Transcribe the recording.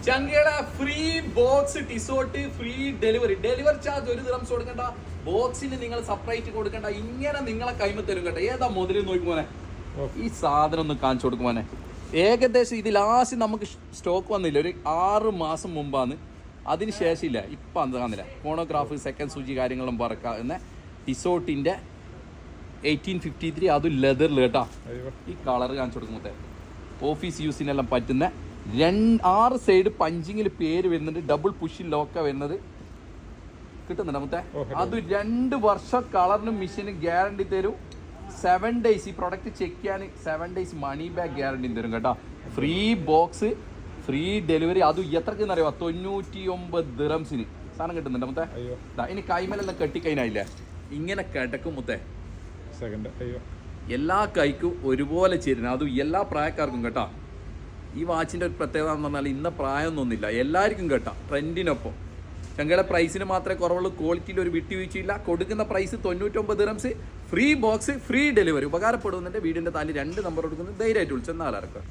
ചങ്കയുടെ free box ടിസോട്ട് free delivery charge 1 dirhams കൊടുക്കണ്ട. ബോക്സിന് നിങ്ങൾ സെപ്പറേറ്റ് കൊടുക്കണ്ട. ഇങ്ങനെ നിങ്ങളെ കൈമ തരും കേട്ടോ. ഏതാ മുതല് നോക്കുമോനെ, ഈ സാധനം ഒന്ന് കാണിച്ചു കൊടുക്കുമോനെ. ഏകദേശം ഇത് ലാസ്റ്റ് നമുക്ക് സ്റ്റോക്ക് വന്നില്ല, ഒരു 6 മാസം മുമ്പാണ്. അതിന് ശേഷം ഇല്ല, ഇപ്പം അത് കാണുന്നില്ല. ഫോണോഗ്രാഫ് സെക്കൻഡ് സൂചി കാര്യങ്ങളും പറക്കുന്ന ടിസോട്ടിന്റെ 1853, അതും ലെതറിൽ കേട്ടോ. ഈ കളർ കാണിച്ചു കൊടുക്കുമ്പോൾ ഓഫീസ് യൂസിനെല്ലാം പറ്റുന്ന 6 സൈഡ് പഞ്ചിങ്ങിൽ പേര് വരുന്നുണ്ട്. ഡബിൾ പുഷിൽ ലോക്ക വരുന്നത് കിട്ടുന്നുണ്ട് മുത്തേ. അത് 2 വർഷം കളറിനും മെഷീനും ഗ്യാരണ്ടി തരും. 7 ഡേയ്സ് ഈ പ്രൊഡക്റ്റ് ചെക്ക് ചെയ്യാൻ 7 ഡേയ്സ് മണി ബാക്ക് ഗ്യാരണ്ടി തരും കേട്ടോ. Free box free delivery. അതും എത്രക്കെന്ന് അറിയാം, 99 ദിറംസിന് സാധനം കിട്ടുന്നുണ്ട് മുത്തേ. ഇനി കൈമലെല്ലാം കെട്ടിക്കഴിഞ്ഞായില്ലേ, ഇങ്ങനെ കിടക്കും മുത്തേ. എല്ലാ കൈക്കും ഒരുപോലെ ചേരുന്നത്, അതും എല്ലാ പ്രായക്കാർക്കും കേട്ടോ. ഈ വാച്ചിൻ്റെ ഒരു പ്രത്യേകത എന്ന് പറഞ്ഞാൽ ഇന്ന പ്രായമൊന്നുമില്ല, എല്ലാവർക്കും കേട്ടോ. ട്രെൻഡിനൊപ്പം ചങ്കയുടെ പ്രൈസിന് മാത്രമേ കുറവുള്ളൂ, ക്വാളിറ്റിയിൽ ഒരു വിട്ടുവീഴ്ചയില്ല. കൊടുക്കുന്ന price 99 dirhams, free box free delivery. ഉപകാരപ്പെടുന്നുണ്ട്. വീടിൻ്റെ താല് 2 നമ്പർ കൊടുക്കുന്നത് ധൈര്യമായിട്ട് വിളിച്ചെന്നാൽ ആർക്കും.